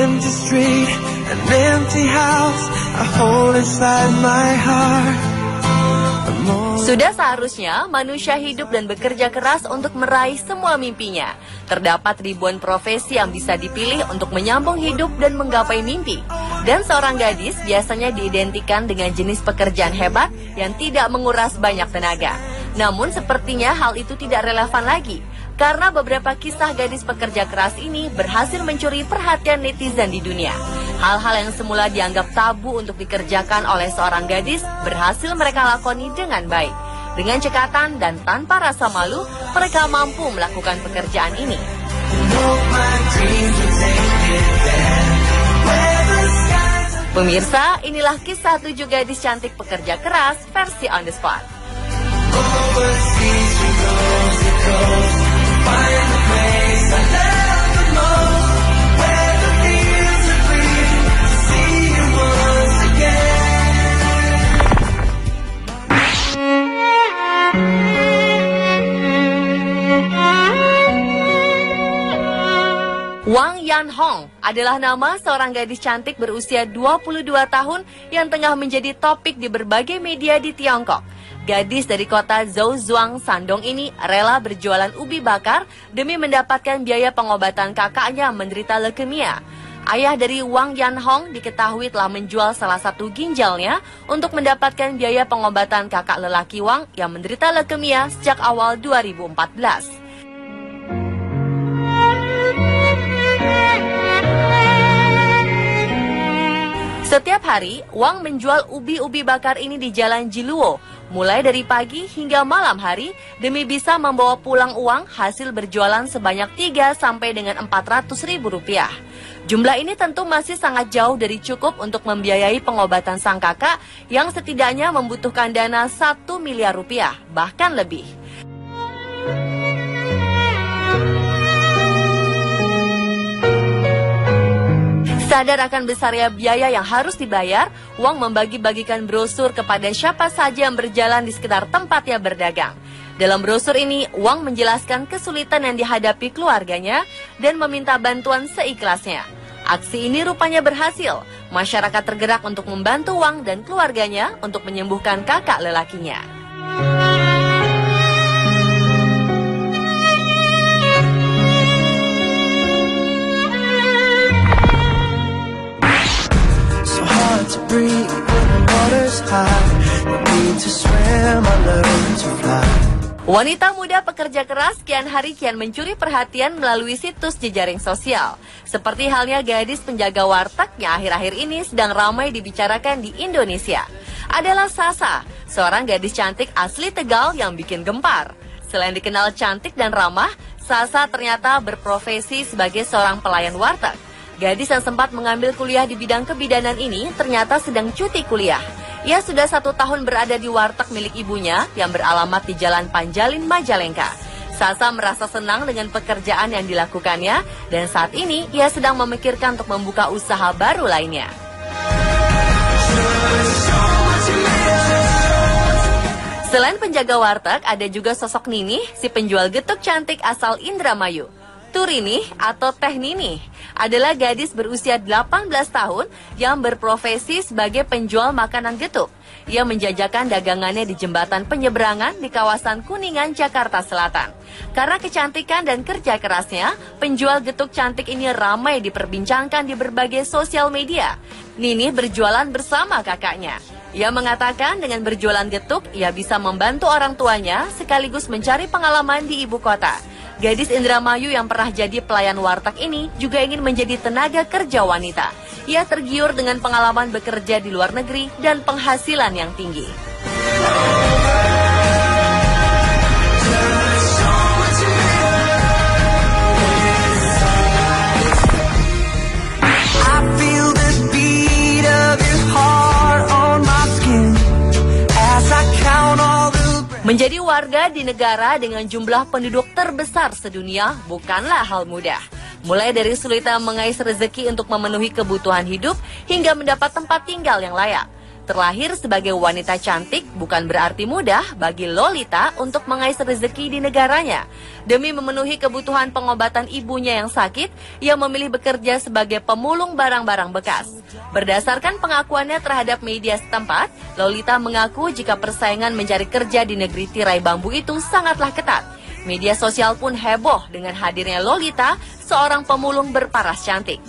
empty street, an empty house, a hole inside my heart. Sudah seharusnya manusia hidup dan bekerja keras untuk meraih semua mimpinya. Terdapat ribuan profesi yang bisa dipilih untuk menyambung hidup dan menggapai mimpi. Dan seorang gadis biasanya diidentikan dengan jenis pekerjaan hebat yang tidak menguras banyak tenaga. Namun sepertinya hal itu tidak relevan lagi. Karena beberapa kisah gadis pekerja keras ini berhasil mencuri perhatian netizen di dunia. Hal-hal yang semula dianggap tabu untuk dikerjakan oleh seorang gadis berhasil mereka lakoni dengan baik. Dengan cekatan dan tanpa rasa malu, mereka mampu melakukan pekerjaan ini. Pemirsa, inilah kisah 7 gadis cantik pekerja keras versi On The Spot. Wang Yanhong adalah nama seorang gadis cantik berusia 22 tahun yang tengah menjadi topik di berbagai media di Tiongkok. Gadis dari kota Zhouzhuang, Shandong ini rela berjualan ubi bakar demi mendapatkan biaya pengobatan kakaknya menderita leukemia. Ayah dari Wang Yanhong diketahui telah menjual salah satu ginjalnya untuk mendapatkan biaya pengobatan kakak lelaki Wang yang menderita leukemia sejak awal 2014. Setiap hari, Wang menjual ubi-ubi bakar ini di Jalan Jiluo, mulai dari pagi hingga malam hari, demi bisa membawa pulang uang hasil berjualan sebanyak 3 sampai dengan 400 ribu rupiah. Jumlah ini tentu masih sangat jauh dari cukup untuk membiayai pengobatan sang kakak yang setidaknya membutuhkan dana 1 miliar rupiah, bahkan lebih. Sadar akan besarnya biaya yang harus dibayar, Wang membagi-bagikan brosur kepada siapa saja yang berjalan di sekitar tempatnya berdagang. Dalam brosur ini, Wang menjelaskan kesulitan yang dihadapi keluarganya dan meminta bantuan seikhlasnya. Aksi ini rupanya berhasil. Masyarakat tergerak untuk membantu Wang dan keluarganya untuk menyembuhkan kakak lelakinya. Wanita muda pekerja keras kian hari kian mencuri perhatian melalui situs jejaring sosial. Seperti halnya gadis penjaga warteg yang akhir-akhir ini sedang ramai dibicarakan di Indonesia. Adalah Sasa, seorang gadis cantik asli Tegal yang bikin gempar. Selain dikenal cantik dan ramah, Sasa ternyata berprofesi sebagai seorang pelayan warteg. Gadis yang sempat mengambil kuliah di bidang kebidanan ini ternyata sedang cuti kuliah. Ia sudah 1 tahun berada di warteg milik ibunya yang beralamat di Jalan Panjalin, Majalengka. Sasa merasa senang dengan pekerjaan yang dilakukannya dan saat ini ia sedang memikirkan untuk membuka usaha baru lainnya. Selain penjaga warteg, ada juga sosok Nini, si penjual getuk cantik asal Indramayu. Turini atau Teh Nini adalah gadis berusia 18 tahun yang berprofesi sebagai penjual makanan getuk. Ia menjajakan dagangannya di jembatan penyeberangan di kawasan Kuningan, Jakarta Selatan. Karena kecantikan dan kerja kerasnya, penjual getuk cantik ini ramai diperbincangkan di berbagai sosial media. Nini berjualan bersama kakaknya. Ia mengatakan dengan berjualan getuk, ia bisa membantu orang tuanya sekaligus mencari pengalaman di ibu kota. Gadis Indramayu yang pernah jadi pelayan warteg ini juga ingin menjadi tenaga kerja wanita. Ia tergiur dengan pengalaman bekerja di luar negeri dan penghasilan yang tinggi. Menjadi warga di negara dengan jumlah penduduk terbesar sedunia bukanlah hal mudah. Mulai dari kesulitan mengais rezeki untuk memenuhi kebutuhan hidup hingga mendapat tempat tinggal yang layak. Terlahir sebagai wanita cantik bukan berarti mudah bagi Lolita untuk mengais rezeki di negaranya. Demi memenuhi kebutuhan pengobatan ibunya yang sakit, ia memilih bekerja sebagai pemulung barang-barang bekas. Berdasarkan pengakuannya terhadap media setempat, Lolita mengaku jika persaingan mencari kerja di negeri tirai bambu itu sangatlah ketat. Media sosial pun heboh dengan hadirnya Lolita, seorang pemulung berparas cantik.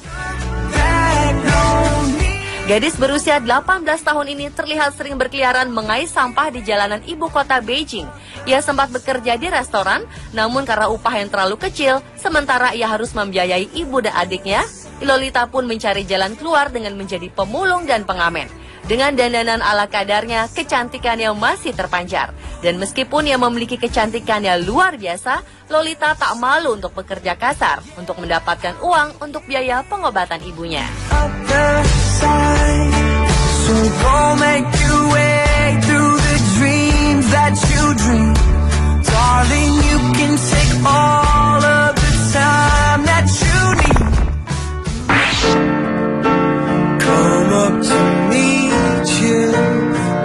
Gadis berusia 18 tahun ini terlihat sering berkeliaran mengais sampah di jalanan ibu kota Beijing. Ia sempat bekerja di restoran, namun karena upah yang terlalu kecil, sementara ia harus membiayai ibu dan adiknya, Lolita pun mencari jalan keluar dengan menjadi pemulung dan pengamen. Dengan dandanan ala kadarnya, kecantikannya masih terpancar. Dan meskipun ia memiliki kecantikannya luar biasa, Lolita tak malu untuk bekerja kasar untuk mendapatkan uang untuk biaya pengobatan ibunya. So go make your way through the dreams that you dream. Darling, you can take all of the time that you need. Come up to meet you,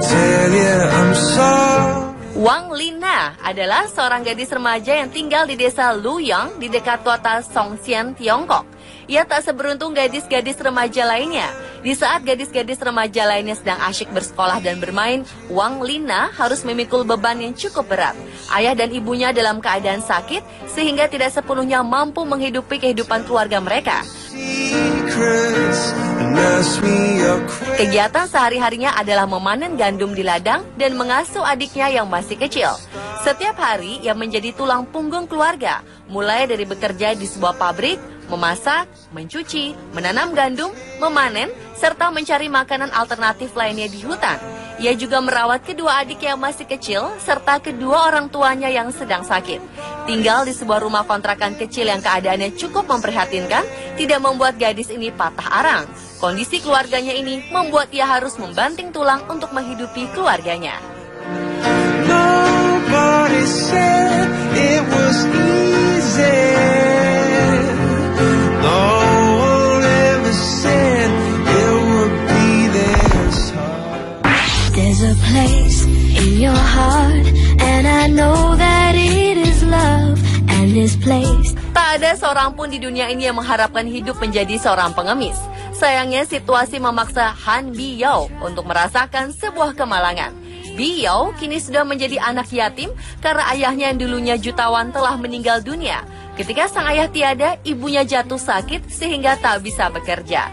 tell you I'm sorry. Wang Lina adalah seorang gadis remaja yang tinggal di desa Luyang di dekat kota Songxian, Tiongkok. Ia tak seberuntung gadis-gadis remaja lainnya. Di saat gadis-gadis remaja lainnya sedang asyik bersekolah dan bermain, Wang Lina harus memikul beban yang cukup berat. Ayah dan ibunya dalam keadaan sakit, sehingga tidak sepenuhnya mampu menghidupi kehidupan keluarga mereka. Kegiatan sehari-harinya adalah memanen gandum di ladang dan mengasuh adiknya yang masih kecil. Setiap hari ia menjadi tulang punggung keluarga, mulai dari bekerja di sebuah pabrik, memasak, mencuci, menanam gandum, memanen, serta mencari makanan alternatif lainnya di hutan. Ia juga merawat kedua adik yang masih kecil, serta kedua orang tuanya yang sedang sakit. Tinggal di sebuah rumah kontrakan kecil yang keadaannya cukup memprihatinkan, tidak membuat gadis ini patah arang. Kondisi keluarganya ini membuat ia harus membanting tulang untuk menghidupi keluarganya. Nobody said it was easy. No one ever said it would be this hard. There's a place in your heart, and I know that it is love, and this place. Tak ada seorang pun di dunia ini yang mengharapkan hidup menjadi seorang pengemis. Sayangnya situasi memaksa Han Biyao untuk merasakan sebuah kemalangan. Biyao kini sudah menjadi anak yatim karena ayahnya yang dulunya jutawan telah meninggal dunia. Ketika sang ayah tiada, ibunya jatuh sakit sehingga tak bisa bekerja.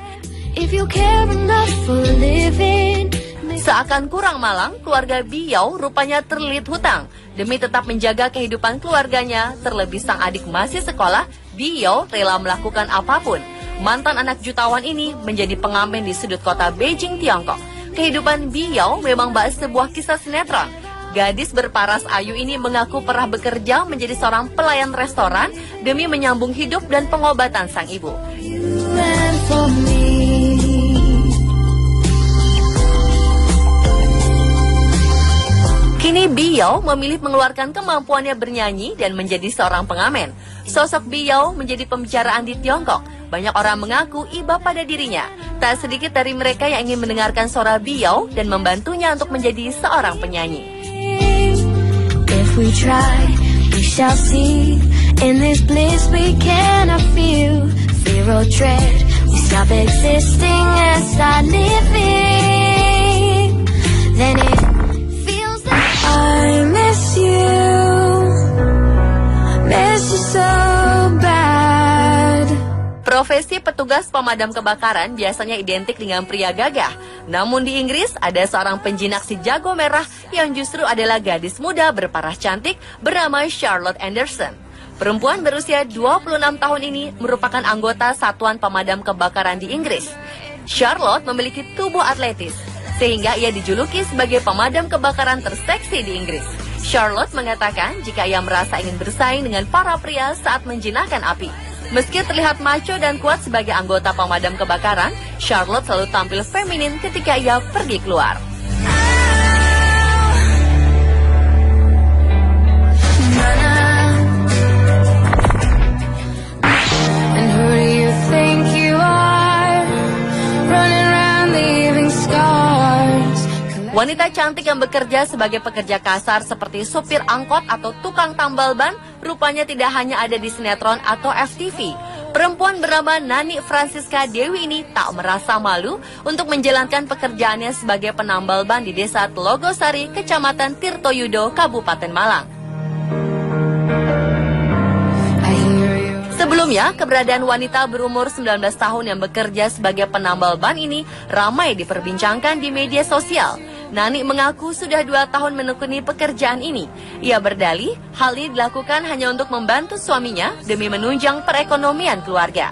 If you care enough for living. Seakan kurang malang, keluarga Biyao rupanya terlilit hutang. Demi tetap menjaga kehidupan keluarganya, terlebih sang adik masih sekolah, Biyao rela melakukan apapun. Mantan anak jutawan ini menjadi pengamen di sudut kota Beijing, Tiongkok. Kehidupan Biyao memang bak sebuah kisah sinetron. Gadis berparas ayu ini mengaku pernah bekerja menjadi seorang pelayan restoran demi menyambung hidup dan pengobatan sang ibu. Kini Biyao memilih mengeluarkan kemampuannya bernyanyi dan menjadi seorang pengamen. Sosok Biyao menjadi pembicaraan di Tiongkok. Banyak orang mengaku iba pada dirinya. Tak sedikit dari mereka yang ingin mendengarkan suara Biyao dan membantunya untuk menjadi seorang penyanyi. If we try, we shall see. In this bliss we cannot feel. Fear or dread, we stop existing and start living. Then it feels like I miss you so bad. Profesi petugas pemadam kebakaran biasanya identik dengan pria gagah. Namun di Inggris ada seorang penjinak si jago merah yang justru adalah gadis muda berparas cantik bernama Charlotte Anderson. Perempuan berusia 26 tahun ini merupakan anggota satuan pemadam kebakaran di Inggris. Charlotte memiliki tubuh atletis, sehingga ia dijuluki sebagai pemadam kebakaran terseksi di Inggris. Charlotte mengatakan jika ia merasa ingin bersaing dengan para pria saat menjinakkan api. Meski terlihat macho dan kuat sebagai anggota pemadam kebakaran, Charlotte selalu tampil feminin ketika ia pergi keluar. Wanita cantik yang bekerja sebagai pekerja kasar seperti supir angkot atau tukang tambal ban rupanya tidak hanya ada di sinetron atau FTV. Perempuan bernama Nani Francisca Dewi ini tak merasa malu untuk menjalankan pekerjaannya sebagai penambal ban di Desa Telogosari, Kecamatan Tirtoyudo, Kabupaten Malang. Sebelumnya, keberadaan wanita berumur 19 tahun yang bekerja sebagai penambal ban ini ramai diperbincangkan di media sosial. Nani mengaku sudah 2 tahun menekuni pekerjaan ini. Ia berdalih, hal ini dilakukan hanya untuk membantu suaminya demi menunjang perekonomian keluarga.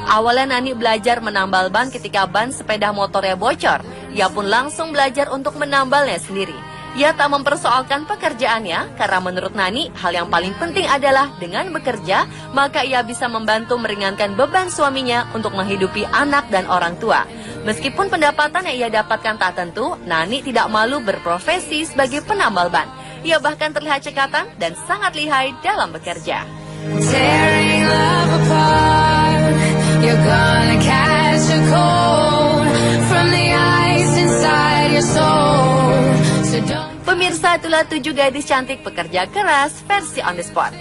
Awalnya Nani belajar menambal ban ketika ban sepeda motornya bocor. Ia pun langsung belajar untuk menambalnya sendiri. Ia tak mempersoalkan pekerjaannya karena menurut Nani, hal yang paling penting adalah dengan bekerja, maka ia bisa membantu meringankan beban suaminya untuk menghidupi anak dan orang tua. Meskipun pendapatan yang ia dapatkan tak tentu, Nani tidak malu berprofesi sebagai penambal ban. Ia bahkan terlihat cekatan dan sangat lihai dalam bekerja. Pemirsa, itulah 7 gadis cantik pekerja keras versi On The Spot.